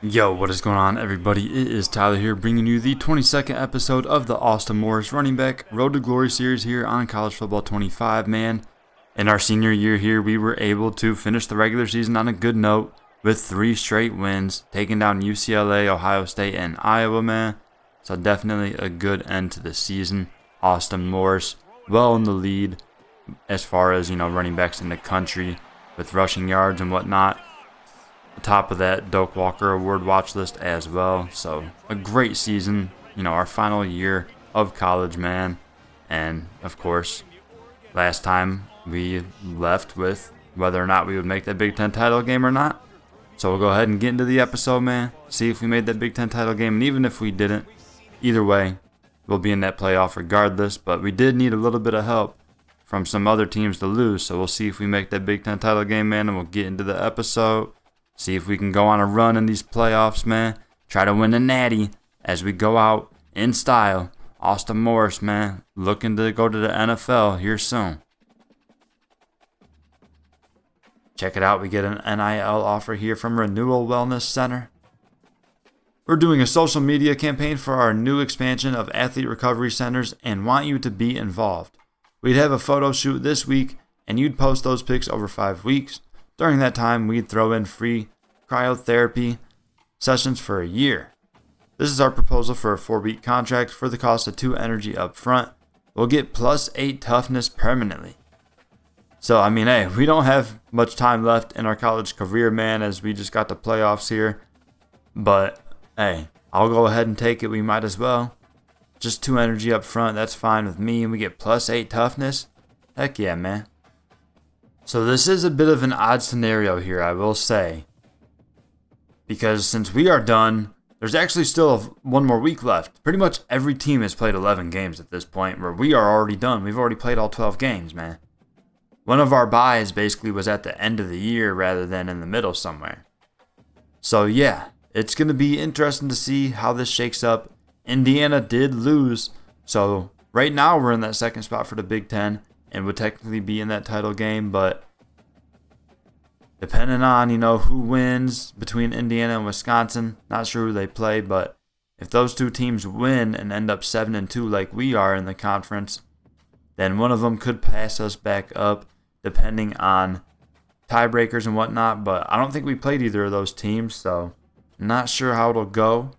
Yo, what is going on, everybody? It is Tyler here, bringing you the 22nd episode of the Austin Morris Running Back Road to Glory series here on College Football 25, man. In our senior year here, we were able to finish the regular season on a good note with 3 straight wins, taking down UCLA, Ohio State, and Iowa, man. So definitely a good end to the season. Austin Morris well in the lead as far as, running backs in the country with rushing yards and whatnot. Top of that Doak Walker Award watch list as well. So a great season, our final year of college, man. And of course, last time we left with whether or not we would make that Big Ten title game or not. So we'll go ahead and get into the episode, man. See if we made that Big Ten title game. And even if we didn't, either way, we'll be in that playoff regardless. But we did need a little bit of help from some other teams to lose. So we'll see if we make that Big Ten title game, man. And we'll get into the episode. See if we can go on a run in these playoffs, man. Try to win the natty as we go out in style. Austin Morris, man, looking to go to the NFL here soon. Check it out. We get an NIL offer here from Renewal Wellness Center. We're doing a social media campaign for our new expansion of athlete recovery centers and want you to be involved. We'd have a photo shoot this week, and you'd post those pics over 5 weeks. During that time, we'd throw in free cryotherapy sessions for a year. This is our proposal for a 4-week contract for the cost of 2 energy up front. We'll get +8 toughness permanently. So, hey, we don't have much time left in our college career, man, as we just got the playoffs here. But, hey, I'll go ahead and take it. We might as well. Just 2 energy up front, that's fine with me. And we get +8 toughness. Heck yeah, man. So this is a bit of an odd scenario here, I will say. Because since we are done, there's actually still one more week left. Pretty much every team has played 11 games at this point, where we are already done. We've already played all 12 games, man. One of our buys basically was at the end of the year rather than in the middle somewhere. So yeah, it's going to be interesting to see how this shakes up. Indiana did lose, so right now we're in that second spot for the Big Ten. And would technically be in that title game, but depending on, who wins between Indiana and Wisconsin, not sure who they play, but if those 2 teams win and end up 7-2 like we are in the conference, then one of them could pass us back up depending on tiebreakers and whatnot, but I don't think we played either of those teams, so not sure how it'll go.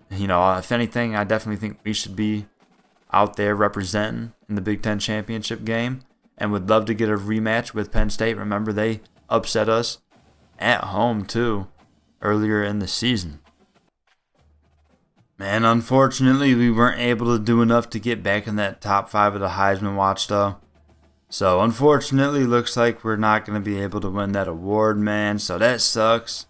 If anything, I definitely think we should be out there representing in the Big Ten championship game, and would love to get a rematch with Penn State. Remember, they upset us at home too earlier in the season. Man, unfortunately, we weren't able to do enough to get back in that top 5 of the Heisman watch though. So unfortunately, looks like we're not going to be able to win that award, man. So that sucks.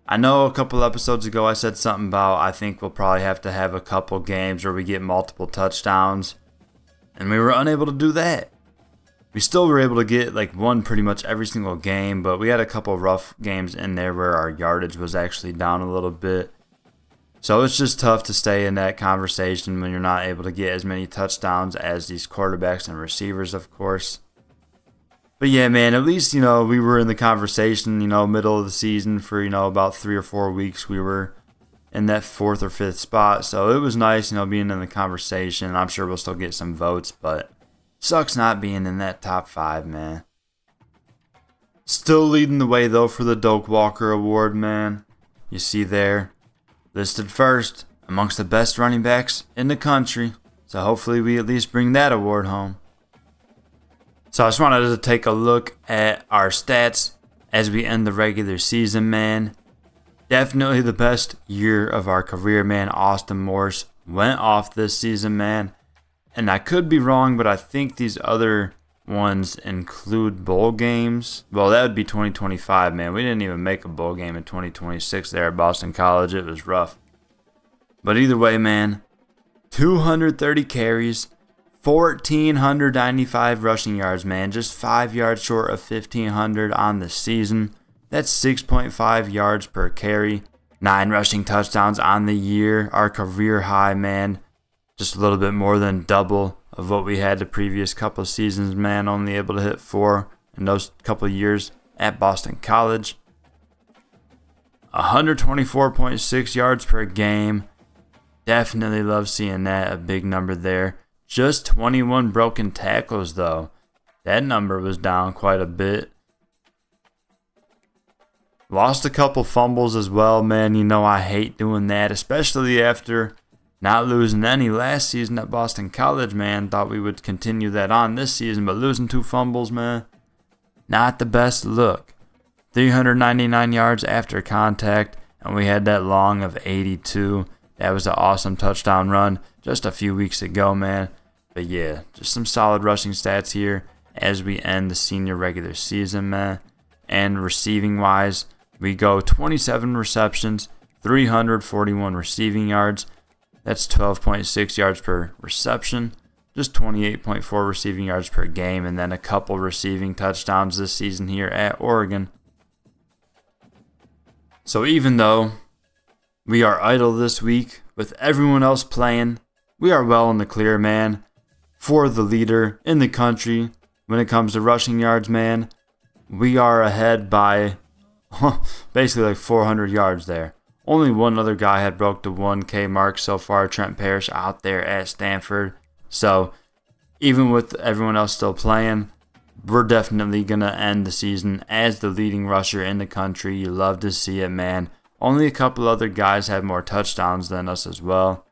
I know a couple episodes ago I said something about I think we'll probably have to have a couple games where we get multiple touchdowns. And we were unable to do that. We still were able to get like one pretty much every single game, but we had a couple rough games in there where our yardage was actually down a little bit. So it's just tough to stay in that conversation when you're not able to get as many touchdowns as these quarterbacks and receivers, of course. But yeah, man, at least, we were in the conversation, middle of the season for, about 3 or 4 weeks. We were in that 4th or 5th spot. So it was nice, being in the conversation. I'm sure we'll still get some votes, but sucks not being in that top 5, man. Still leading the way, though, for the Doak Walker Award, man. You see there, listed first amongst the best running backs in the country. So hopefully we at least bring that award home. So I just wanted to take a look at our stats as we end the regular season, man. Definitely the best year of our career, man. Austin Morris went off this season, man. And I could be wrong, but I think these other ones include bowl games. Well, that would be 2025, man. We didn't even make a bowl game in 2026 there at Boston College. It was rough. But either way, man, 230 carries. 1,495 rushing yards, man. Just 5 yards short of 1,500 on the season. That's 6.5 yards per carry. 9 rushing touchdowns on the year. Our career high, man. Just a little bit more than double of what we had the previous couple of seasons, man. Only able to hit 4 in those couple of years at Boston College. 124.6 yards per game. Definitely love seeing that, a big number there. Just 21 broken tackles though. That number was down quite a bit. Lost a couple fumbles as well, man. You know I hate doing that, especially after not losing any last season at Boston College, man. Thought we would continue that on this season, but losing 2 fumbles, man, not the best look. 399 yards after contact, and we had that long of 82. That was an awesome touchdown run just a few weeks ago, man. But yeah, just some solid rushing stats here as we end the senior regular season, man. And receiving wise, we go 27 receptions, 341 receiving yards. That's 12.6 yards per reception, just 28.4 receiving yards per game, and then a couple receiving touchdowns this season here at Oregon. So even though we are idle this week with everyone else playing, we are well in the clear, man, for the leader in the country when it comes to rushing yards, man. We are ahead by basically like 400 yards there. Only one other guy had broke the 1K mark so far, Trent Parrish out there at Stanford. So even with everyone else still playing, we're definitely going to end the season as the leading rusher in the country. You love to see it, man. Only a couple other guys have more touchdowns than us as well.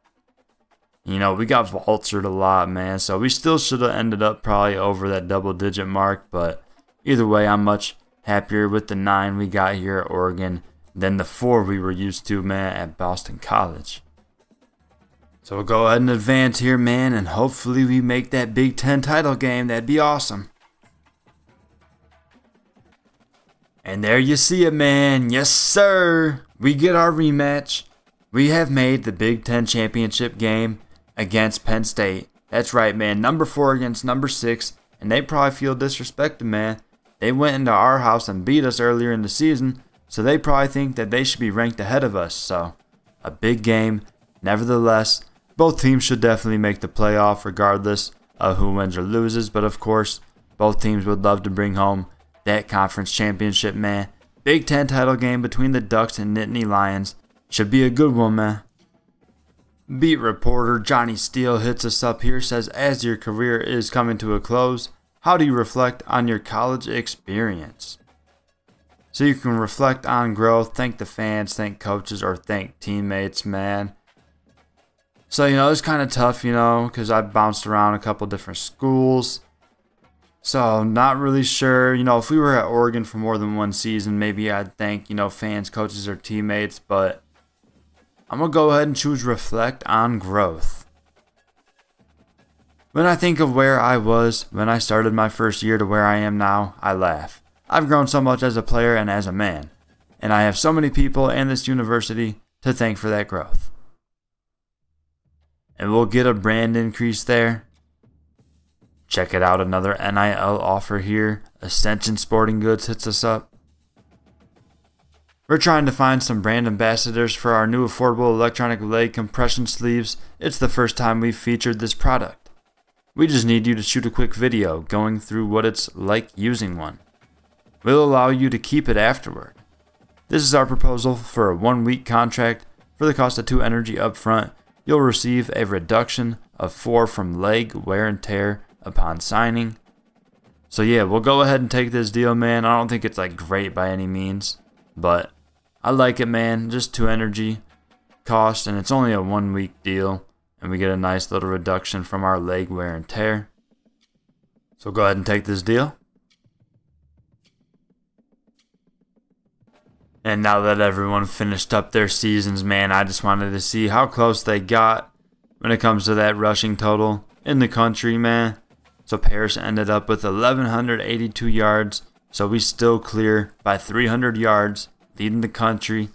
You know, we got vultured a lot, man. So we still should have ended up probably over that double-digit mark. But either way, I'm much happier with the 9 we got here at Oregon than the 4 we were used to, man, at Boston College. So we'll go ahead and advance here, man, and hopefully we make that Big Ten title game. That'd be awesome. And there you see it, man. Yes, sir. We get our rematch. We have made the Big Ten championship game against Penn State. That's right, man. Number 4 against number 6. And they probably feel disrespected, man. They went into our house and beat us earlier in the season. So they probably think that they should be ranked ahead of us. So a big game. Nevertheless, both teams should definitely make the playoff regardless of who wins or loses. But of course, both teams would love to bring home that conference championship, man. Big Ten title game between the Ducks and Nittany Lions. Should be a good one, man. Beat reporter Johnny Steele hits us up here, says, as your career is coming to a close, how do you reflect on your college experience? So you can reflect on growth, thank the fans, thank coaches, or thank teammates, man. So, you know, it's kind of tough, you know, because I bounced around a couple different schools. So, not really sure, you know, if we were at Oregon for more than one season, maybe I'd thank, you know, fans, coaches, or teammates, but I'm going to go ahead and choose reflect on growth. When I think of where I was when I started my first year to where I am now, I laugh. I've grown so much as a player and as a man, and I have so many people and this university to thank for that growth. And we'll get a brand increase there. Check it out, another NIL offer here. Ascension Sporting Goods hits us up. We're trying to find some brand ambassadors for our new affordable electronic leg compression sleeves. It's the first time we've featured this product. We just need you to shoot a quick video going through what it's like using one. We'll allow you to keep it afterward. This is our proposal for a 1-week contract. For the cost of 2 energy up front, you'll receive a reduction of 4 from leg wear and tear upon signing. So yeah, we'll go ahead and take this deal, man. I don't think it's like great by any means, but I like it, man. Just 2 energy cost, and it's only a 1-week deal, and we get a nice little reduction from our leg wear and tear. So go ahead and take this deal. And now that everyone finished up their seasons, man, I just wanted to see how close they got when it comes to that rushing total in the country, man. So Parrish ended up with 1,182 yards. So we still clear by 300 yards, leading the country.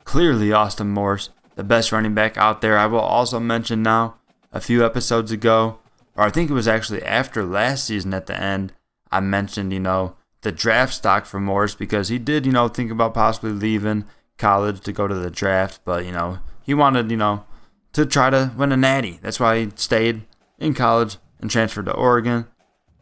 Clearly Austin Morse, the best running back out there. I will also mention now, a few episodes ago, or I think it was actually after last season at the end, I mentioned, you know, the draft stock for Morse because he did, you know, think about possibly leaving college to go to the draft. But, you know, he wanted, you know, to try to win a natty. That's why he stayed in college and transferred to Oregon.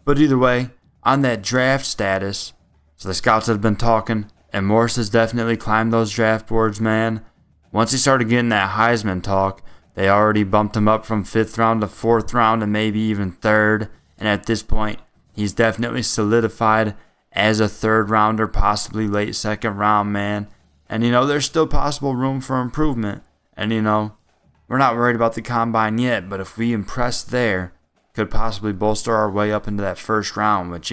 But either way, on that draft status, so the scouts have been talking, And Morris has definitely climbed those draft boards, man. Once he started getting that Heisman talk, they already bumped him up from 5th round to 4th round and maybe even 3rd. And at this point, he's definitely solidified as a 3rd rounder, possibly late 2nd round, man. And, there's still possible room for improvement. And, we're not worried about the combine yet, but if we impress there, could possibly bolster our way up into that 1st round, which,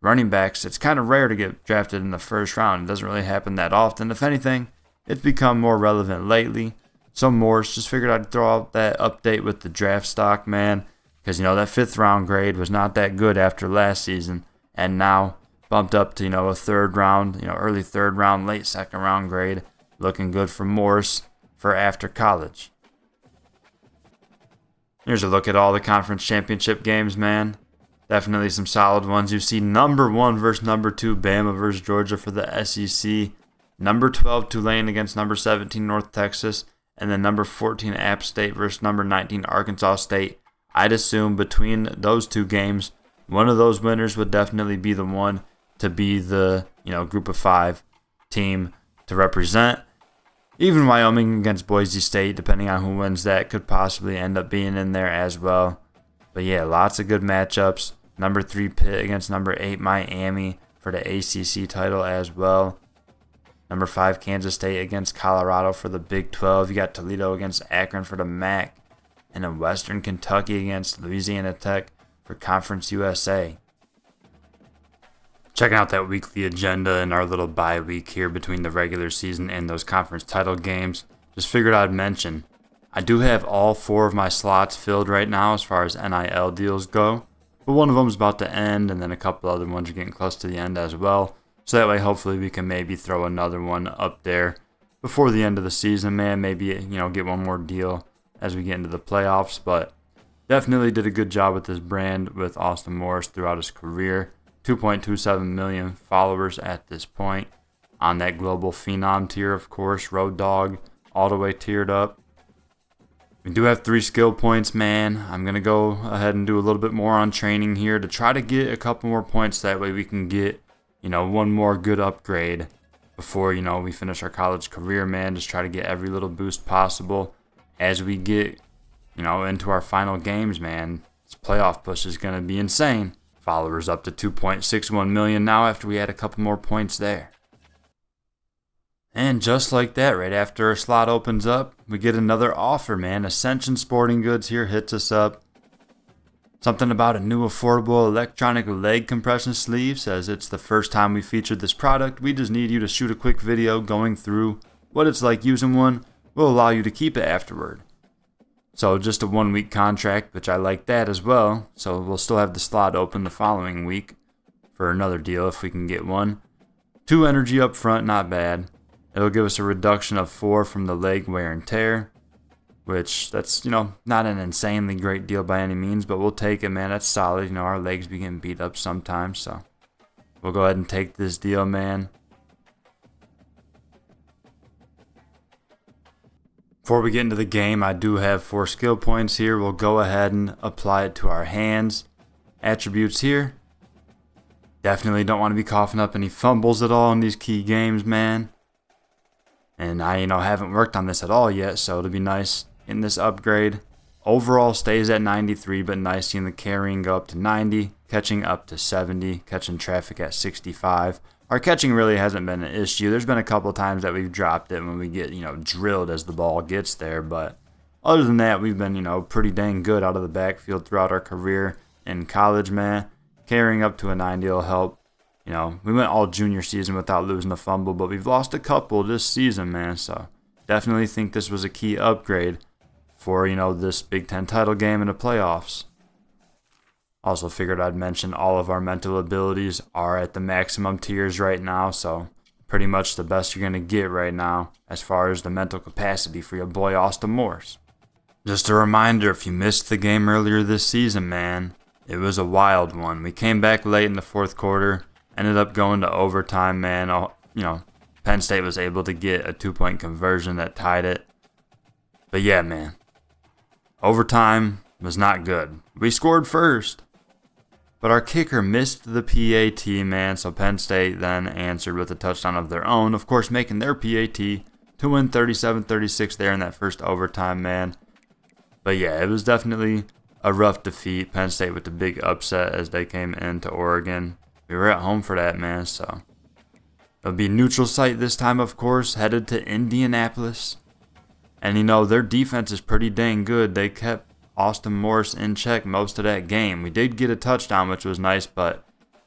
running backs, it's kind of rare to get drafted in the 1st round. It doesn't really happen that often. If anything, it's become more relevant lately. So Morris, just figured I'd throw out that update with the draft stock, man, because, that 5th round grade was not that good after last season, and now bumped up to, a 3rd round, early 3rd round, late 2nd round grade. Looking good for Morris for after college. Here's a look at all the conference championship games, man. Definitely some solid ones. You see number 1 versus number 2, Bama versus Georgia for the SEC. Number 12, Tulane against number 17, North Texas. And then number 14, App State versus number 19, Arkansas State. I'd assume between those 2 games, one of those winners would definitely be the one to be the, group of 5 team to represent. Even Wyoming against Boise State, depending on who wins that, could possibly end up being in there as well. But yeah, lots of good matchups. Number 3 Pitt against number 8 Miami for the ACC title as well. Number 5 Kansas State against Colorado for the Big 12. You got Toledo against Akron for the MAC. And then Western Kentucky against Louisiana Tech for Conference USA. Checking out that weekly agenda and our little bye week here between the regular season and those conference title games. Just figured I'd mention, I do have all 4 of my slots filled right now as far as NIL deals go. But one of them is about to end, and then a couple other ones are getting close to the end as well. So that way, hopefully, we can maybe throw another one up there before the end of the season, man. Maybe, get one more deal as we get into the playoffs. But definitely did a good job with this brand with Austin Morris throughout his career. 2.27 million followers at this point on that global phenom tier, of course. Road Dogg all the way tiered up. We do have 3 skill points, man. I'm going to go ahead and do a little bit more on training here to try to get a couple more points. That way we can get, one more good upgrade before, we finish our college career, man. Just try to get every little boost possible as we get, into our final games, man. This playoff push is going to be insane. Followers up to 2.61 million now after we add a couple more points there. And just like that, right after our slot opens up, we get another offer, man. Ascension Sporting Goods here hits us up. Something about a new affordable electronic leg compression sleeve. Says it's the first time we featured this product. We just need you to shoot a quick video going through what it's like using one. We'll allow you to keep it afterward. So just a 1-week contract, which I like that as well. So we'll still have the slot open the following week for another deal if we can get one. 2 energy up front, not bad. It'll give us a reduction of 4 from the leg wear and tear, which that's, not an insanely great deal by any means, but we'll take it, man. That's solid. Our legs be getting beat up sometimes, so we'll go ahead and take this deal, man. Before we get into the game, I do have 4 skill points here. We'll go ahead and apply it to our hands. Attributes here. Definitely don't want to be coughing up any fumbles at all in these key games, man. And I, haven't worked on this at all yet, so it'll be nice in this upgrade. Overall stays at 93, but nice seeing the carrying go up to 90, catching up to 70, catching traffic at 65. Our catching really hasn't been an issue. There's been a couple times that we've dropped it when we get, drilled as the ball gets there. But other than that, we've been, pretty dang good out of the backfield throughout our career in college, man. Carrying up to a 90 will help. We went all junior season without losing a fumble, but we've lost a couple this season, man. So definitely think this was a key upgrade for, this Big Ten title game in the playoffs. Also figured I'd mention all of our mental abilities are at the maximum tiers right now, so pretty much the best you're going to get right now as far as the mental capacity for your boy Austin Morris. Just a reminder, if you missed the game earlier this season, man, it was a wild one. We came back late in the 4th quarter, ended up going to overtime, man. Penn State was able to get a 2-point conversion that tied it. But yeah, man, overtime was not good. We scored first. but our kicker missed the PAT, man, so Penn State then answered with a touchdown of their own, of course making their PAT to win 37-36 there in that first overtime, man. But yeah, it was definitely a rough defeat. Penn State with the big upset as they came into Oregon. We were at home for that, man, so it'll be neutral site this time, of course, headed to Indianapolis. And you know, their defense is pretty dang good. They kept Austin Morris in check most of that game. We did get a touchdown, which was nice, but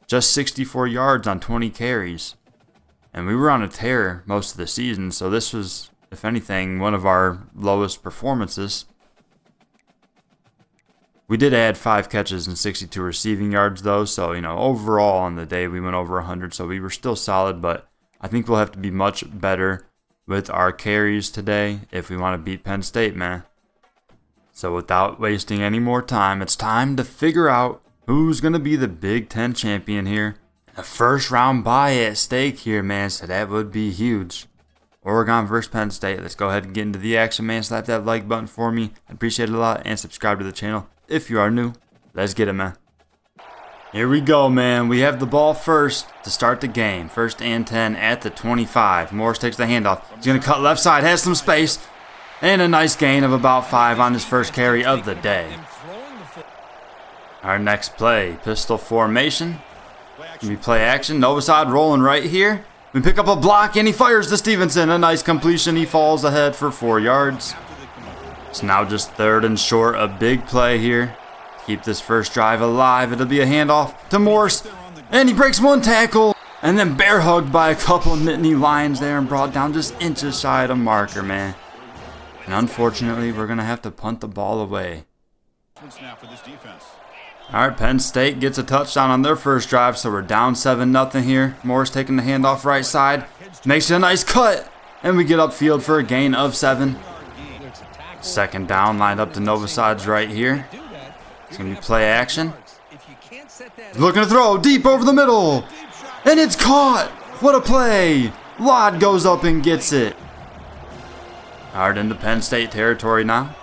just 64 yards on 20 carries. And we were on a tear most of the season, so this was, if anything, one of our lowest performances. We did add 5 catches and 62 receiving yards, though, so, you know, overall on the day we went over 100, so we were still solid, but I think we'll have to be much better with our carries today if we want to beat Penn State, man. So without wasting any more time, it's time to figure out who's going to be the Big Ten champion here. A first round bye at stake here, man, so that would be huge. Oregon versus Penn State. Let's go ahead and get into the action, man. Slap that like button for me. I appreciate it a lot, and subscribe to the channel if you are new. Let's get it, man. Here we go, man. We have the ball first to start the game. 1st and 10 at the 25. Morris takes the handoff. He's going to cut left side, has some space, and a nice gain of about 5 on his first carry of the day. Our next play, pistol formation. We play action. Novosad rolling right here. We pick up a block, and he fires to Stevenson. A nice completion. He falls ahead for 4 yards. It's now just 3rd and short. A big play here. Keep this first drive alive. It'll be a handoff to Morse, and he breaks 1 tackle, and then bear hugged by a couple of Nittany Lions there and brought down just inches shy of a marker, man. And unfortunately, we're going to have to punt the ball away. Alright, Penn State gets a touchdown on their first drive, so we're down 7-0 here. Morris taking the handoff right side, makes a nice cut, and we get upfield for a gain of 7. 2nd down, lined up to Novosad's right here. It's going to be play action. Looking to throw deep over the middle. And it's caught. What a play. Lod goes up and gets it. Hard into Penn State territory now.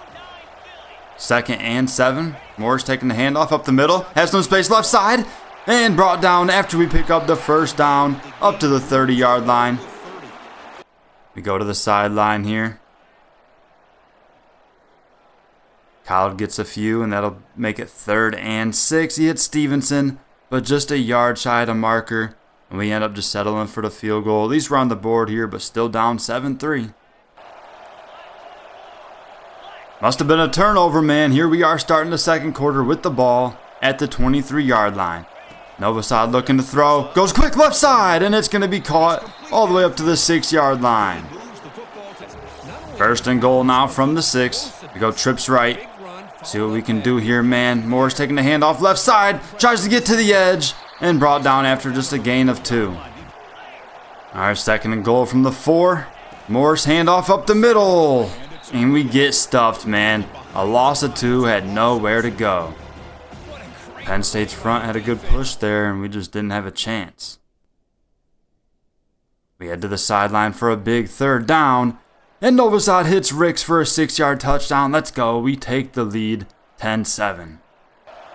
2nd and 7. Morris taking the handoff up the middle. Has some space left side. And brought down after we pick up the 1st down up to the 30-yard line. We go to the sideline here. Kyle gets a few, and that'll make it 3rd and 6. He hits Stevenson, but just a yard shy of the marker, and we end up just settling for the field goal. At least we're on the board here, but still down 7-3. Must have been a turnover, man. Here we are starting the 2nd quarter with the ball at the 23-yard line. Novosad looking to throw. Goes quick left side, and it's going to be caught all the way up to the 6-yard line. 1st and goal now from the 6. We go trips right. See what we can do here, man. Morris taking the handoff left side. Tries to get to the edge. And brought down after just a gain of 2. Alright, 2nd and goal from the 4. Morris handoff up the middle. And we get stuffed, man. A loss of 2, had nowhere to go. Penn State's front had a good push there, and we just didn't have a chance. We head to the sideline for a big 3rd down. And Novosad hits Ricks for a 6-yard touchdown. Let's go. We take the lead 10-7.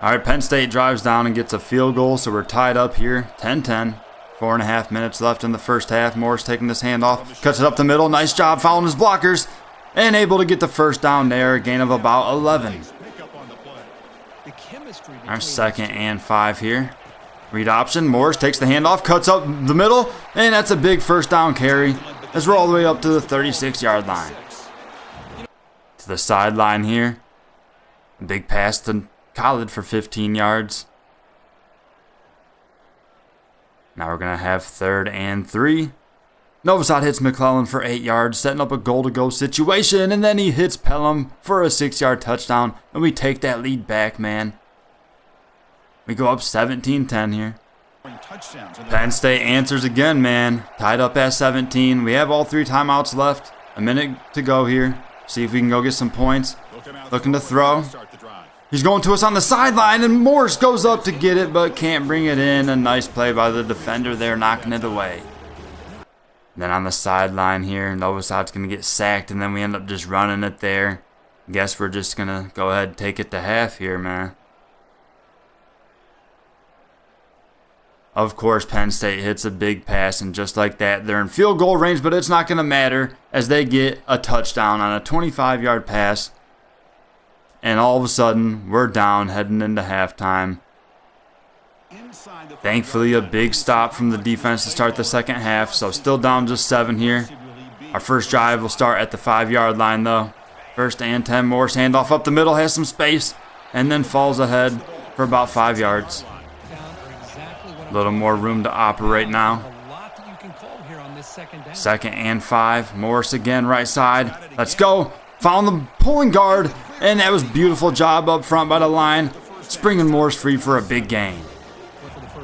Alright, Penn State drives down and gets a field goal, so we're tied up here 10-10. 4.5 minutes left in the first half. Morris taking this handoff. Cuts it up the middle. Nice job following his blockers. And able to get the 1st down there. A gain of about 11. Our 2nd and 5 here. Read option. Morris takes the handoff. Cuts up the middle. And that's a big 1st down carry. As we're all the way up to the 36-yard line. To the sideline here. Big pass to Khaled for 15 yards. Now we're going to have 3rd and 3. Novosad hits McClellan for 8 yards, setting up a goal-to-go situation, and then he hits Pelham for a 6-yard touchdown, and we take that lead back, man. We go up 17-10 here. Penn State answers again, man. Tied up at 17. We have all 3 timeouts left. A minute to go here. See if we can go get some points. Looking to throw. He's going to us on the sideline, and Morris goes up to get it, but can't bring it in. A nice play by the defender there, knocking it away. Then on the sideline here, Novosad's going to get sacked, and then we end up just running it there. Guess we're just going to go ahead and take it to half here, man. Of course, Penn State hits a big pass, and just like that, they're in field goal range, but it's not going to matter as they get a touchdown on a 25-yard pass. And all of a sudden, we're down heading into halftime. Thankfully, a big stop from the defense to start the second half, so still down just 7 here. Our first drive will start at the 5-yard line, though. First and 10, Morris handoff up the middle, has some space, and then falls ahead for about 5 yards. A little more room to operate now. Second and 5. Morris again, right side. Let's go. Found the pulling guard, and that was a beautiful job up front by the line. Springing Morris free for a big gain.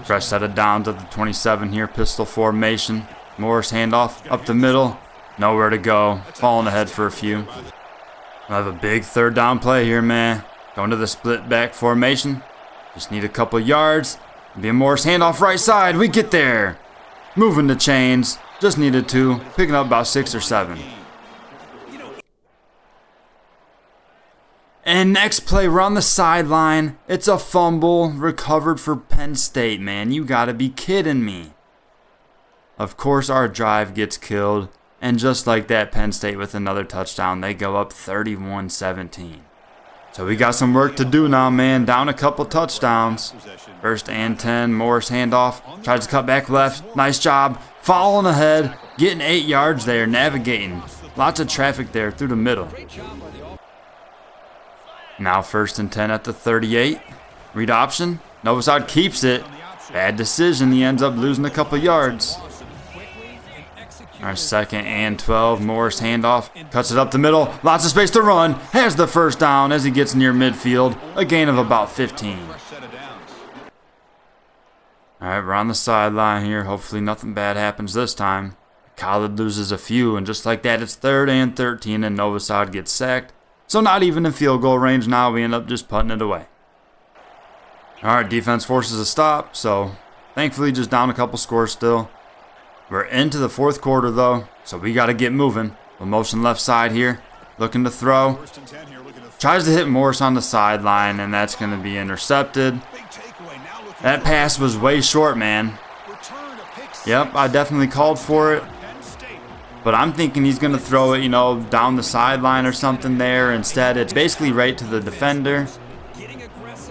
Fresh set of downs at the 27 here. Pistol formation. Morris handoff up the middle. Nowhere to go. Falling ahead for a few. We'll have a big third down play here, man. Going to the split back formation. Just need a couple yards. Be a Morris handoff right side. We get there. Moving the chains. Just needed 2. Picking up about 6 or 7. And next play, we're on the sideline. It's a fumble recovered for Penn State, man. You gotta be kidding me. Of course, our drive gets killed. And just like that, Penn State with another touchdown. They go up 31-17. So we got some work to do now, man. Down a couple touchdowns. First and 10, Morris handoff. Tries to cut back left. Nice job. Following ahead. Getting 8 yards there. Navigating. Lots of traffic there through the middle. Now first and 10 at the 38. Read option. Novosad keeps it. Bad decision. He ends up losing a couple yards. Our second and 12, Morris handoff, cuts it up the middle, lots of space to run, has the first down as he gets near midfield, a gain of about 15. Alright, we're on the sideline here, hopefully nothing bad happens this time. Khaled loses a few, and just like that, it's 3rd and 13, and Novosad gets sacked. So not even in field goal range now, we end up just putting it away. Alright, defense forces a stop, so thankfully just down a couple scores still. We're into the 4th quarter, though, so we got to get moving. We'll motion left side here, looking to throw. Tries to hit Morris on the sideline, and that's going to be intercepted. That pass was way short, man. Yep, I definitely called for it. But I'm thinking he's going to throw it, you know, down the sideline or something there. Instead, it's basically right to the defender.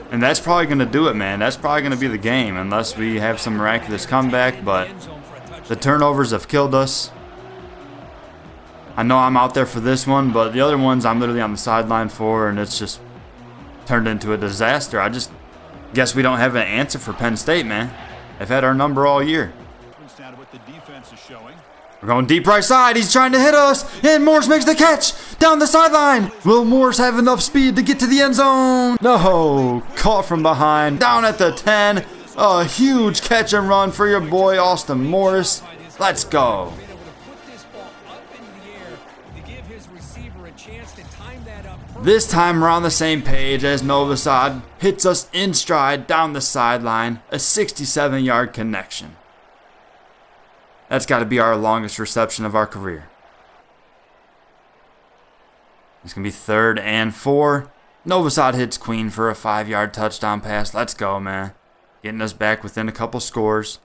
And that's probably going to do it, man. That's probably going to be the game, unless we have some miraculous comeback, but the turnovers have killed us. I know I'm out there for this one, but the other ones I'm literally on the sideline for, and it's just turned into a disaster. I just guess we don't have an answer for Penn State, man. They've had our number all year. We're going deep right side. He's trying to hit us, and Morris makes the catch down the sideline. Will Morris have enough speed to get to the end zone? No, caught from behind, down at the 10. A huge catch and run for your boy Austin Morris. Let's go. This time we're on the same page as Novosad hits us in stride down the sideline. A 67-yard connection. That's got to be our longest reception of our career. It's going to be 3rd and 4. Novosad hits Queen for a 5-yard touchdown pass. Let's go, man. Getting us back within a couple scores.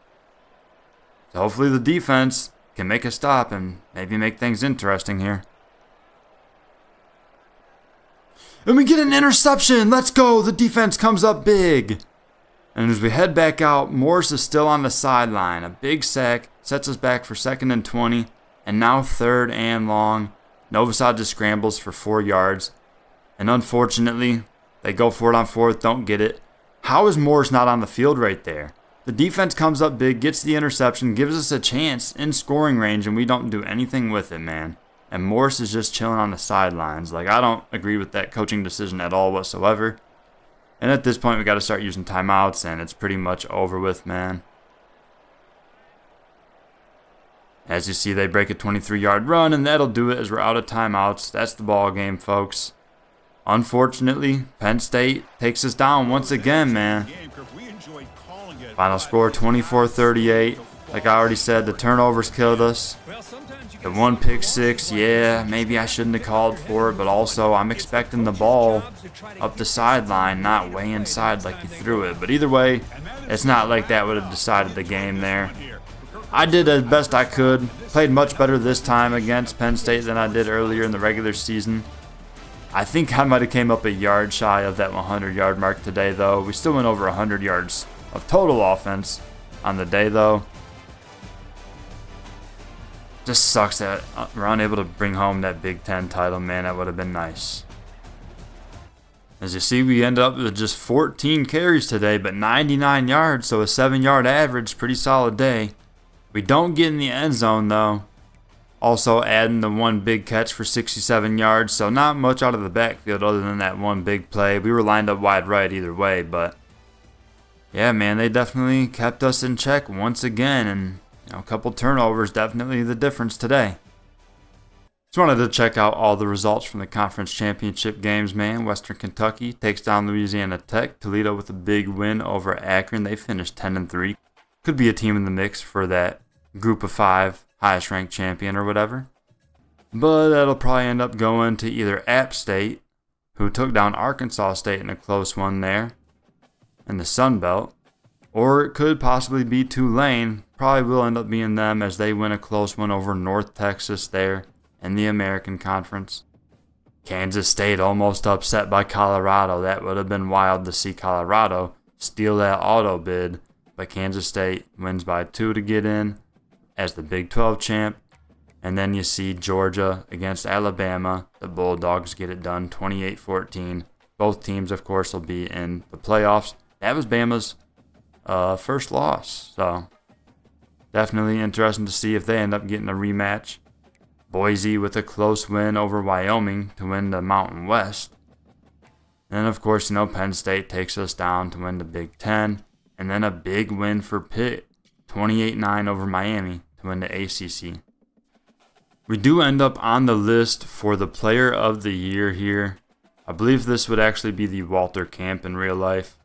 So hopefully the defense can make a stop and maybe make things interesting here. And we get an interception. Let's go. The defense comes up big. And as we head back out, Morris is still on the sideline. A big sack sets us back for 2nd and 20. And now 3rd and long. Novosad just scrambles for 4 yards. And unfortunately, they go for it on 4th, don't get it. How is Morris not on the field right there? The defense comes up big, gets the interception, gives us a chance in scoring range, and we don't do anything with it, man. And Morris is just chilling on the sidelines. Like, I don't agree with that coaching decision at all whatsoever. And at this point, we got to start using timeouts, and it's pretty much over with, man. As you see, they break a 23-yard run, and that'll do it as we're out of timeouts. That's the ball game, folks. Unfortunately, Penn State takes us down once again, man. Final score 24-38. Like I already said, the turnovers killed us. The 1 pick six, yeah, maybe I shouldn't have called for it, but also I'm expecting the ball up the sideline, not way inside like he threw it. But either way, It's not like that would have decided the game there. I did as best I could. Played much better this time against Penn State than I did earlier in the regular season. I think I might have came up a yard shy of that 100-yard mark today, though. We still went over 100 yards of total offense on the day, though. Just sucks that we're unable to bring home that Big Ten title, man. That would have been nice. As you see, we end up with just 14 carries today, but 99 yards, so a 7-yard average. Pretty solid day. We don't get in the end zone, though. Also adding the one big catch for 67 yards, so not much out of the backfield other than that one big play. We were lined up wide right either way, but yeah, man, they definitely kept us in check once again, and a couple turnovers, definitely the difference today. Just wanted to check out all the results from the conference championship games, man. Western Kentucky takes down Louisiana Tech. Toledo with a big win over Akron. They finished 10-3. Could be a team in the mix for that group of 5 highest ranked champion or whatever. But that'll probably end up going to either App State, who took down Arkansas State in a close one there in the Sun Belt, or it could possibly be Tulane. Probably will end up being them as they win a close one over North Texas there in the American Conference. Kansas State almost upset by Colorado. That would have been wild to see Colorado steal that auto bid, but Kansas State wins by 2 to get in as the Big 12 champ. And then you see Georgia against Alabama. The Bulldogs get it done 28-14. Both teams, of course, will be in the playoffs. That was Bama's first loss, so definitely interesting to see if they end up getting a rematch. Boise with a close win over Wyoming to win the Mountain West. And of course, Penn State takes us down to win the Big Ten. And then a big win for Pitt, 28-9 over Miami to win the ACC. We do end up on the list for the Player of the Year here. I believe this would actually be the Walter Camp in real life.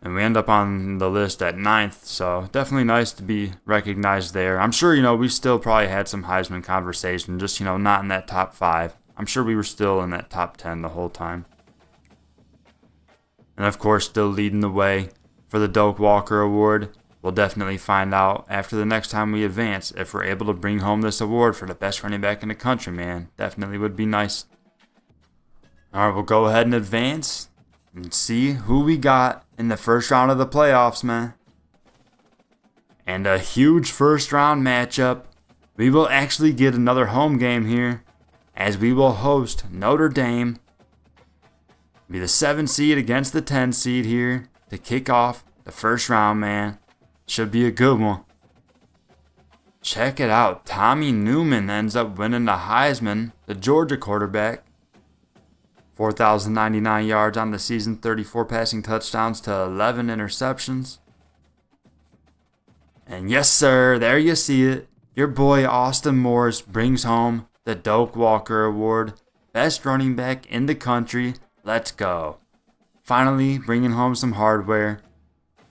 And we end up on the list at 9th, so definitely nice to be recognized there. I'm sure, we still probably had some Heisman conversation, just, not in that top 5. I'm sure we were still in that top 10 the whole time. And of course, still leading the way for the Doak Walker Award. We'll definitely find out after the next time we advance if we're able to bring home this award for the best running back in the country, man. Definitely would be nice. Alright, we'll go ahead and advance and see who we got in the first round of the playoffs, man. And a huge first round matchup. We will actually get another home game here as we will host Notre Dame. Be the 7 seed against the 10 seed here to kick off the first round, man. Should be a good one. Check it out. Tommy Newman ends up winning the Heisman, the Georgia quarterback. 4,099 yards on the season, 34 passing touchdowns to 11 interceptions. And yes, sir, there you see it. Your boy Austin Morris brings home the Doak Walker Award. Best running back in the country. Let's go. Finally bringing home some hardware.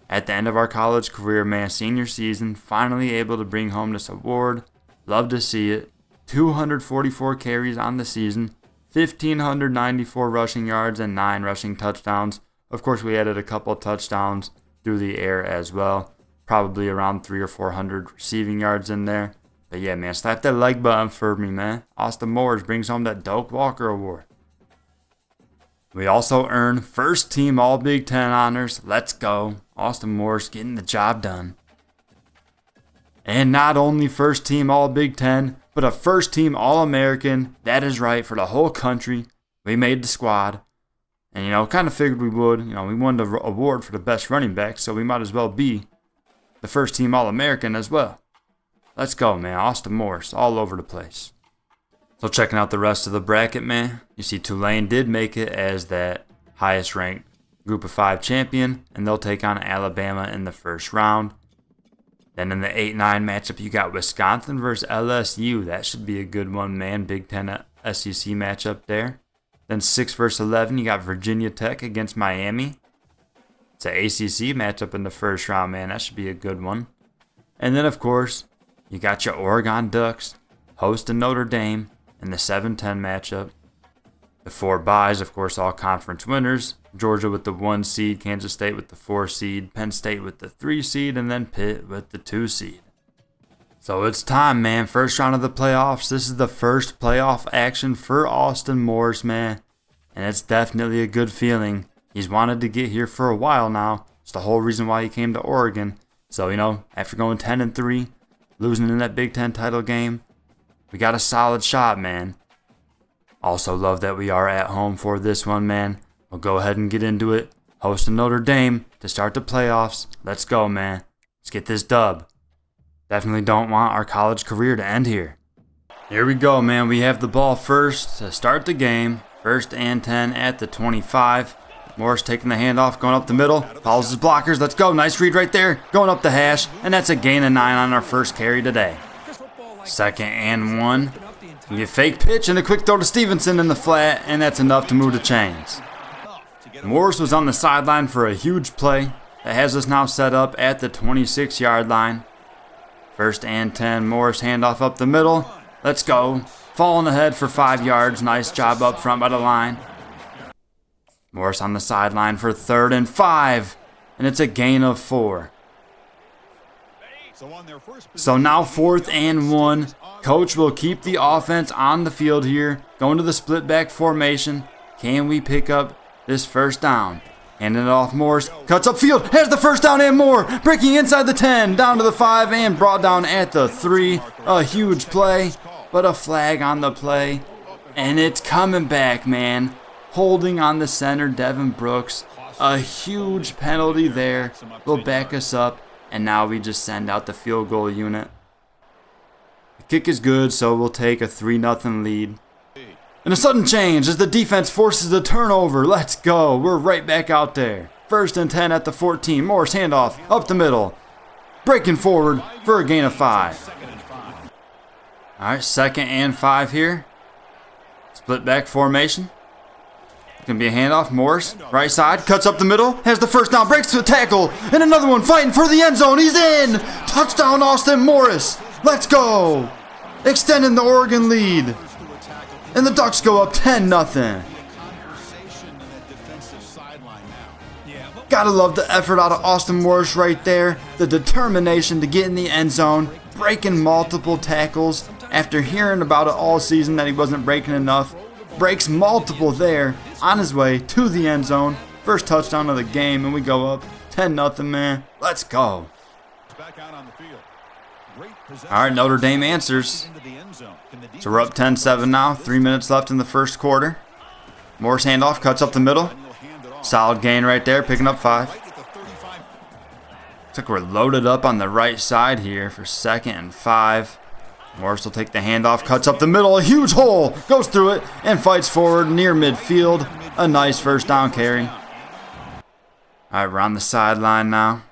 At the end of our college career, man, senior season, finally able to bring home this award. Love to see it. 244 carries on the season. 1,594 rushing yards and 9 rushing touchdowns. Of course, we added a couple touchdowns through the air as well. Probably around 300 or 400 receiving yards in there. But yeah, man, slap that like button for me, man. Austin Morris brings home that Doak Walker Award. We also earn first team All Big Ten honors. Let's go. Austin Morris getting the job done. And not only first team All Big Ten, but a first team All-American. That is right, for the whole country. We made the squad. And, kind of figured we would. We won the award for the best running back, so we might as well be the first team All-American as well. Let's go, man. Austin Morris all over the place. So checking out the rest of the bracket, man. You see Tulane did make it as that highest ranked group of 5 champion, and they'll take on Alabama in the first round. Then in the 8-9 matchup, you got Wisconsin versus LSU. That should be a good one, man. Big Ten SEC matchup there. Then 6 versus 11, you got Virginia Tech against Miami. It's an ACC matchup in the first round, man. That should be a good one. And then, of course, you got your Oregon Ducks hosting Notre Dame in the 7-10 matchup. The 4 byes, of course, all conference winners. Georgia with the 1 seed, Kansas State with the 4 seed, Penn State with the 3 seed, and then Pitt with the 2 seed. So it's time, man. First round of the playoffs. This is the first playoff action for Austin Morris, man. And it's definitely a good feeling. He's wanted to get here for a while now. It's the whole reason why he came to Oregon. So, you know, after going 10-3, losing in that Big Ten title game, we got a solid shot, man. Also love that we are at home for this one, man. We'll go ahead and get into it. Hosting Notre Dame to start the playoffs. Let's go, man. Let's get this dub. Definitely don't want our college career to end here. Here we go, man. We have the ball first to start the game. 1st and 10 at the 25. Morris taking the handoff, going up the middle. Follows his blockers. Let's go. Nice read right there. Going up the hash. And that's a gain of 9 on our first carry today. 2nd and 1. We get fake pitch and a quick throw to Stevenson in the flat. And that's enough to move the chains. Morris was on the sideline for a huge play that has us now set up at the 26-yard line. 1st and 10. Morris handoff up the middle. Let's go. Falling ahead for 5 yards. Nice job up front by the line. Morris on the sideline for 3rd and 5. And it's a gain of 4. So now 4th and 1. Coach will keep the offense on the field here. Going to the split back formation. Can we pick up this first down? Handing it off Morris. Cuts upfield. Has the first down and more. Breaking inside the 10. Down to the 5 and brought down at the 3. A huge play. But a flag on the play. And it's coming back, man. Holding on the center, Devin Brooks. A huge penalty there. Will back us up. And now we just send out the field goal unit. The kick is good, so we'll take a 3-0 lead. And a sudden change as the defense forces a turnover. Let's go. We're right back out there. 1st and 10 at the 14. Morris handoff up the middle. Breaking forward for a gain of 5. All right, 2nd and 5 here. Split back formation. It's going to be a handoff. Morris, right side, cuts up the middle. Has the first down, breaks to the tackle. And another one fighting for the end zone. He's in. Touchdown, Austin Morris. Let's go. Extending the Oregon lead. And the Ducks go up 10-0. Gotta love the effort out of Austin Morris right there. The determination to get in the end zone. Breaking multiple tackles. After hearing about it all season that he wasn't breaking enough. Breaks multiple there. On his way to the end zone. First touchdown of the game. And we go up 10-0, man. Let's go. Alright, Notre Dame answers. So we're up 10-7 now. 3 minutes left in the first quarter. Morris handoff, cuts up the middle. Solid gain right there, picking up 5. Looks like we're loaded up on the right side here for 2nd and 5. Morris will take the handoff, cuts up the middle. A huge hole, goes through it, and fights forward near midfield. A nice first down carry. Alright, we're on the sideline now.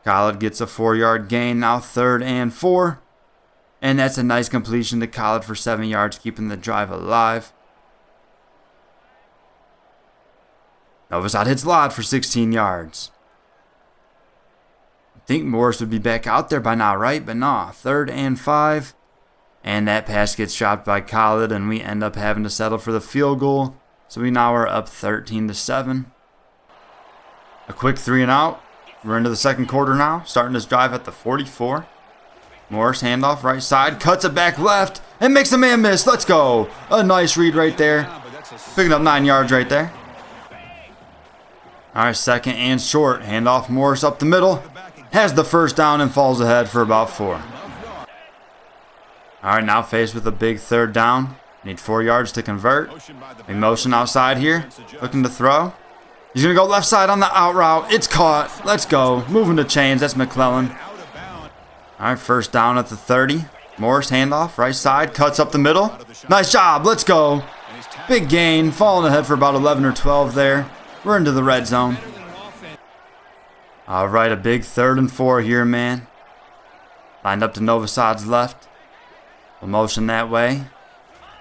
Khaled gets a 4-yard gain, now 3rd and 4. And that's a nice completion to Khaled for 7 yards, keeping the drive alive. Novosad hits Lod for 16 yards. I think Morris would be back out there by now, right? But nah, 3rd and 5. And that pass gets dropped by Khaled, and we end up having to settle for the field goal. So we now are up 13-7. A quick 3 and out. We're into the second quarter now, starting this drive at the 44. Morris handoff right side, cuts it back left, and makes a man miss. Let's go. A nice read right there. Picking up 9 yards right there. All right, 2nd and short. Handoff Morris up the middle. Has the first down and falls ahead for about 4. All right, now faced with a big 3rd down. Need 4 yards to convert. We motion outside here, looking to throw. He's going to go left side on the out route. It's caught. Let's go. Moving the chains. That's McClellan. All right, first down at the 30. Morris handoff, right side, cuts up the middle. Nice job. Let's go. Big gain. Falling ahead for about 11 or 12 there. We're into the red zone. All right, a big 3rd and 4 here, man. Lined up to Novosad's left. We'll motion that way.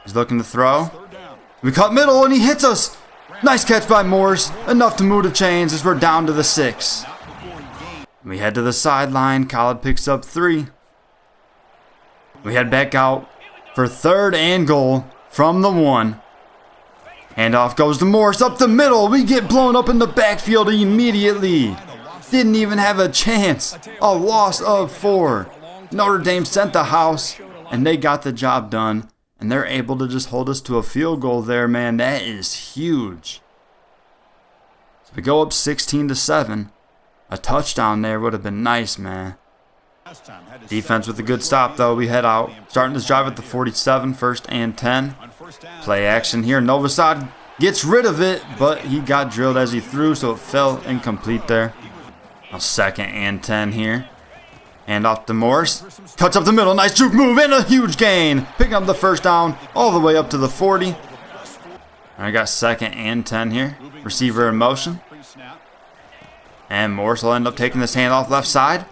He's looking to throw. We cut middle, and he hits us. Nice catch by Morris. Enough to move the chains as we're down to the 6. We head to the sideline. Khaled picks up 3. We head back out for 3rd and goal from the 1. Handoff goes to Morris up the middle. We get blown up in the backfield immediately. Didn't even have a chance. A loss of 4. Notre Dame sent the house, and they got the job done. And they're able to just hold us to a field goal there, man. That is huge. So we go up 16-7. A touchdown there would have been nice, man. Defense with a good stop, though. We head out. Starting this drive at the 47, 1st and 10. Play action here. Novosad gets rid of it, but he got drilled as he threw, so it fell incomplete there. Now 2nd and 10 here. Hand off to Morris. Cuts up the middle. Nice juke move and a huge gain. Picking up the 1st down all the way up to the 40. I got 2nd and 10 here. Receiver in motion. And Morris will end up taking this handoff left side.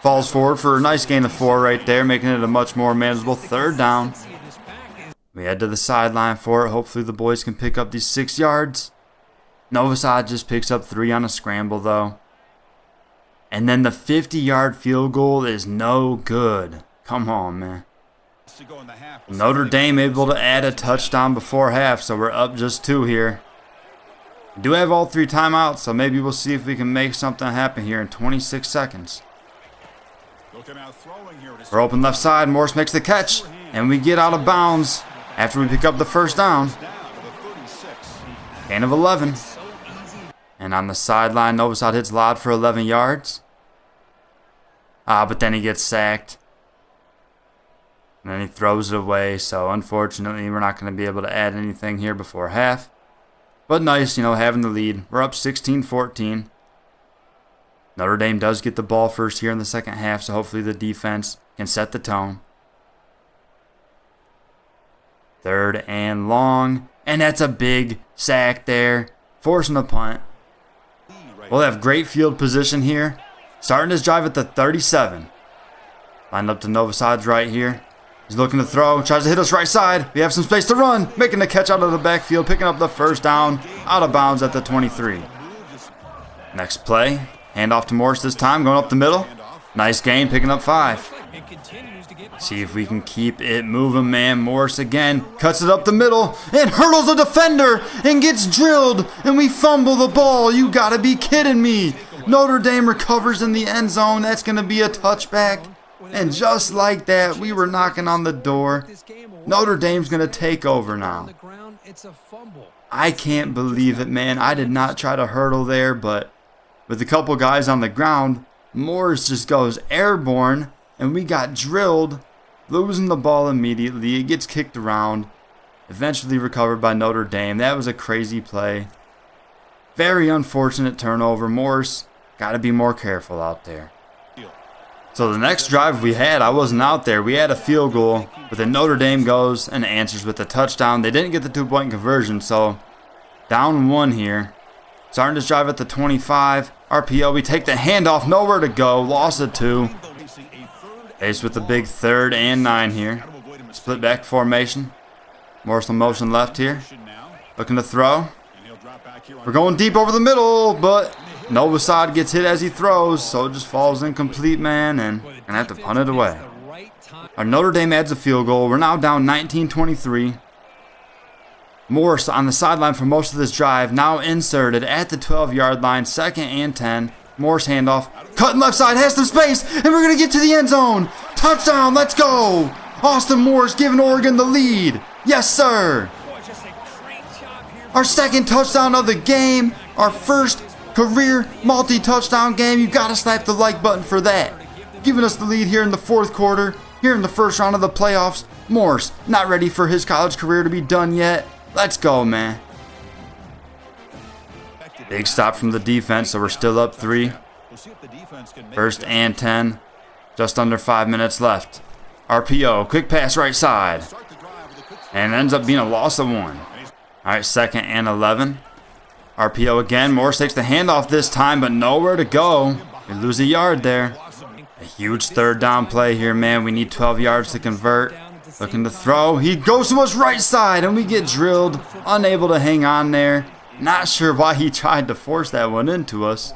Falls forward for a nice gain of 4 right there, making it a much more manageable 3rd down. We head to the sideline for it. Hopefully the boys can pick up these 6 yards. Novosad just picks up 3 on a scramble, though. And then the 50-yard field goal is no good. Come on, man. Notre Dame able to add a touchdown before half, so we're up just 2 here. We do have all 3 timeouts, so maybe we'll see if we can make something happen here in 26 seconds. We're open left side. Morris makes the catch, and we get out of bounds after we pick up the 1st down. Gain of 11. And on the sideline, Novosad hits loud for 11 yards. But then he gets sacked. And then he throws it away, so unfortunately we're not going to be able to add anything here before half. But nice, having the lead. We're up 16-14. Notre Dame does get the ball first here in the 2nd half, so hopefully the defense can set the tone. 3rd and long. And that's a big sack there, forcing a punt. We'll have great field position here. Starting his drive at the 37. Lined up to Novosad's right here. He's looking to throw, tries to hit us right side. We have some space to run, making the catch out of the backfield, picking up the 1st down, out of bounds at the 23. Next play, handoff to Morris this time, going up the middle. Nice gain, picking up 5. See if we can keep it moving, man. Morris again cuts it up the middle and hurdles a defender and gets drilled, and we fumble the ball. You gotta be kidding me. Notre Dame recovers in the end zone. That's gonna be a touchback. And just like that, we were knocking on the door. Notre Dame's going to take over now. I can't believe it, man. I did not try to hurdle there, but with a couple guys on the ground, Morris just goes airborne, and we got drilled, losing the ball immediately. It gets kicked around, eventually recovered by Notre Dame. That was a crazy play. Very unfortunate turnover. Morris, got to be more careful out there. So the next drive we had, I wasn't out there. We had a field goal, but then Notre Dame goes and answers with a touchdown. They didn't get the 2-point conversion, so down 1 here. Starting this drive at the 25. RPO, we take the handoff, nowhere to go. Loss of 2. Ace with the big 3rd and 9 here. Split back formation. Morris in motion left here. Looking to throw. We're going deep over the middle, but Novosad gets hit as he throws, so it just falls incomplete, man, and gonna have to punt it away. Our Notre Dame adds a field goal. We're now down 19-23. Morris on the sideline for most of this drive, now inserted at the 12-yard line, 2nd and 10. Morris handoff, cutting left side, has some space, and we're gonna get to the end zone. Touchdown, let's go! Austin Morris giving Oregon the lead. Yes, sir. Our 2nd touchdown of the game, our 1st career multi-touchdown game. You gotta slap the like button for that. Giving us the lead here in the 4th quarter, here in the 1st round of the playoffs. Morris not ready for his college career to be done yet. Let's go, man. Big stop from the defense, so we're still up 3. 1st and 10. Just under 5 minutes left. RPO, quick pass right side. And it ends up being a loss of 1. Alright, 2nd and 11. RPO again. Morris takes the handoff this time, but nowhere to go. We lose a yard there. A huge 3rd down play here, man. We need 12 yards to convert. Looking to throw. He goes to us right side, and we get drilled. Unable to hang on there. Not sure why he tried to force that one into us.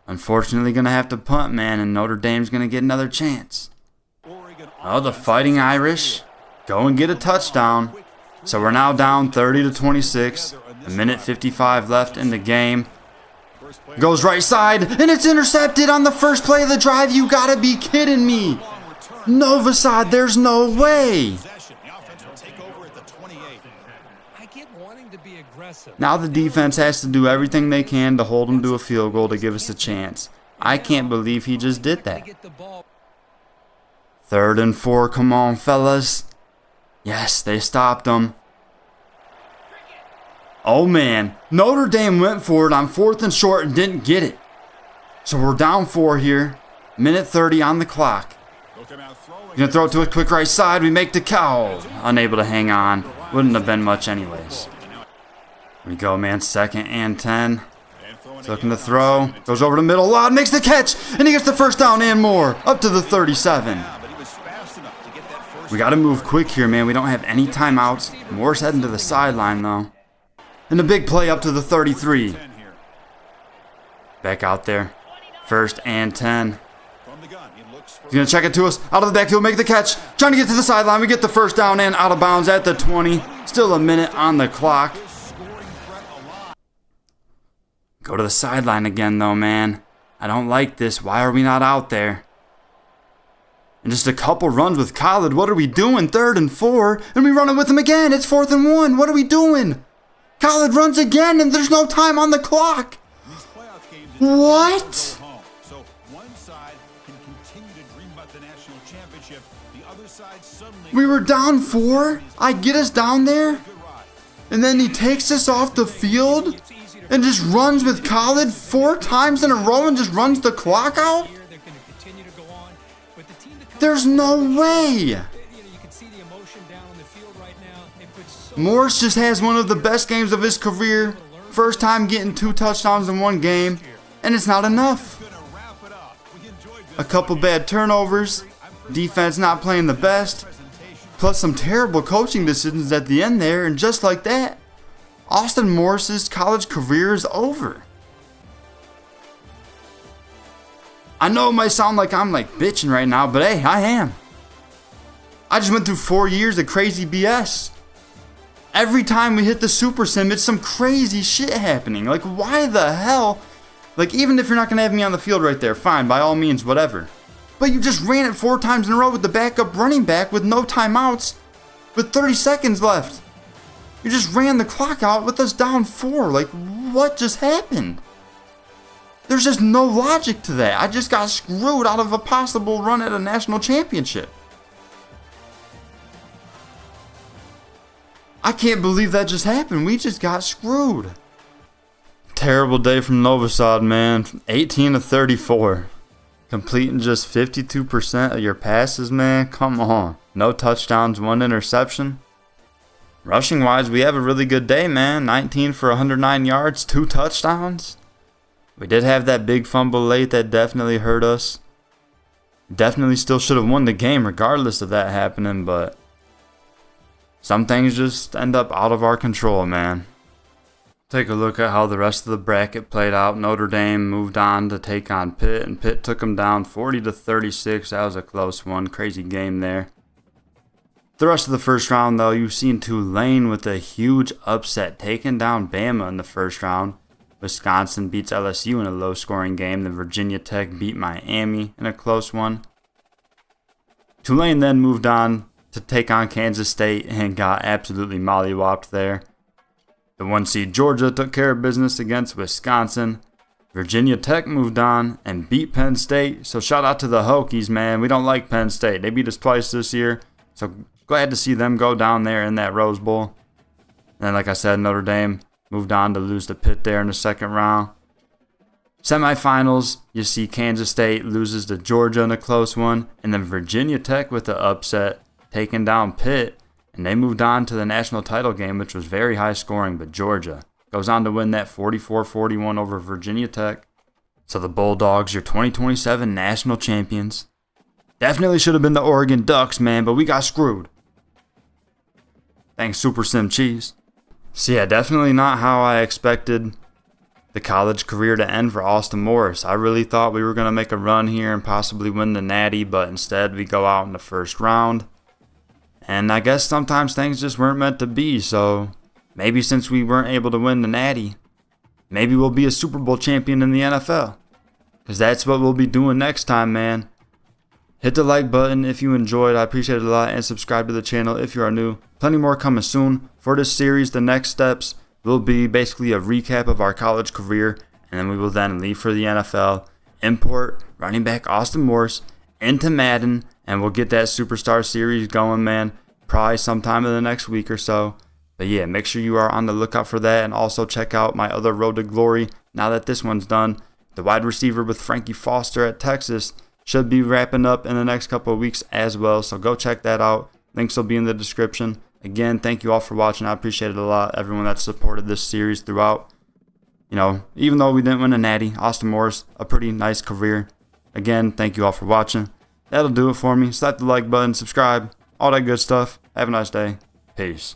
Unfortunately, going to have to punt, man, and Notre Dame's going to get another chance. Oh, the Fighting Irish go and get a touchdown. So we're now down 30-26. A minute 55 left in the game. Goes right side, and it's intercepted on the first play of the drive. You gotta be kidding me. Novosad, there's no way. Now the defense has to do everything they can to hold him to a field goal to give us a chance. I can't believe he just did that. 3rd and 4, come on, fellas. Yes, they stopped him. Oh man, Notre Dame went for it on 4th and short and didn't get it. So we're down 4 here. Minute 30 on the clock. Gonna throw it to a quick right side. We make the cow. Unable to hang on. Wouldn't have been much anyways. Here we go, man. 2nd and 10. He's looking to throw. Goes over the middle. Laud makes the catch. And he gets the first down and more. Up to the 37. We got to move quick here, man. We don't have any timeouts. Moore's heading to the sideline, though. And a big play up to the 33. Back out there. 1st and 10. He's going to check it to us. Out of the backfield, make the catch. Trying to get to the sideline. We get the first down and out of bounds at the 20. Still a minute on the clock. Go to the sideline again, though, man. I don't like this. Why are we not out there? And just a couple runs with Khaled. What are we doing? 3rd and 4. And we run it with him again. It's 4th and 1. What are we doing? Khaled runs again, and there's no time on the clock. What? We were down 4. I get us down there. And then he takes us off the field and just runs with Khaled 4 times in a row and just runs the clock out? There's no way. Morris just has one of the best games of his career. First time getting 2 touchdowns in one game. And it's not enough. A couple bad turnovers. Defense not playing the best. Plus some terrible coaching decisions at the end there. And just like that, Austin Morris's college career is over. I know it might sound like I'm bitching right now, but hey, I am. I just went through 4 years of crazy BS. Every time we hit the Super Sim, it's some crazy shit happening. Why the hell? Even if you're not going to have me on the field right there, fine, by all means, whatever. But you just ran it 4 times in a row with the backup running back with no timeouts, with 30 seconds left. You just ran the clock out with us down 4. What just happened? There's just no logic to that. I just got screwed out of a possible run at a national championship. I can't believe that just happened. We just got screwed. Terrible day from Novosad, man. 18 of 34. Completing just 52% of your passes, man. Come on. No touchdowns, 1 interception. Rushing wise, we have a really good day, man. 19 for 109 yards, 2 touchdowns. We did have that big fumble late that definitely hurt us. Definitely still should have won the game regardless of that happening, but some things just end up out of our control, man. Take a look at how the rest of the bracket played out. Notre Dame moved on to take on Pitt, and Pitt took them down 40-36. That was a close one. Crazy game there. The rest of the first round, though, you've seen Tulane with a huge upset, taking down Bama in the first round. Wisconsin beats LSU in a low-scoring game. Then Virginia Tech beat Miami in a close one. Tulane then moved on to take on Kansas State and got absolutely mollywopped there. The 1 seed Georgia took care of business against Wisconsin. Virginia Tech moved on and beat Penn State. So shout out to the Hokies, man. We don't like Penn State. They beat us twice this year. So glad to see them go down there in that Rose Bowl. And like I said, Notre Dame moved on to lose to Pitt there in the second round. Semifinals, you see Kansas State loses to Georgia in a close one. And then Virginia Tech with the upset, taking down Pitt. And they moved on to the national title game, which was very high scoring, but Georgia goes on to win that 44-41 over Virginia Tech. So the Bulldogs, your 2027 national champions. Definitely should have been the Oregon Ducks, man, but we got screwed. Thanks, Super Sim Cheese. So yeah, definitely not how I expected the college career to end for Austin Morris. I really thought we were going to make a run here and possibly win the Natty, but instead we go out in the first round. And I guess sometimes things just weren't meant to be. So maybe since we weren't able to win the Natty, maybe we'll be a Super Bowl champion in the NFL. Because that's what we'll be doing next time, man. Hit the like button if you enjoyed. I appreciate it a lot. And subscribe to the channel if you are new. Plenty more coming soon. For this series, the next steps will be basically a recap of our college career. And then we will then leave for the NFL. Import running back Austin Morse into Madden. And we'll get that Superstar series going, man. Probably sometime in the next week or so. But yeah, make sure you are on the lookout for that. And also check out my other Road to Glory now that this one's done. The wide receiver with Frankie Foster at Texas should be wrapping up in the next couple of weeks as well. So go check that out. Links will be in the description. Again, thank you all for watching. I appreciate it a lot. Everyone that supported this series throughout. You know, even though we didn't win a Natty, Austin Morse, a pretty nice career. Again, thank you all for watching. That'll do it for me. Slap the like button, subscribe, all that good stuff. Have a nice day. Peace.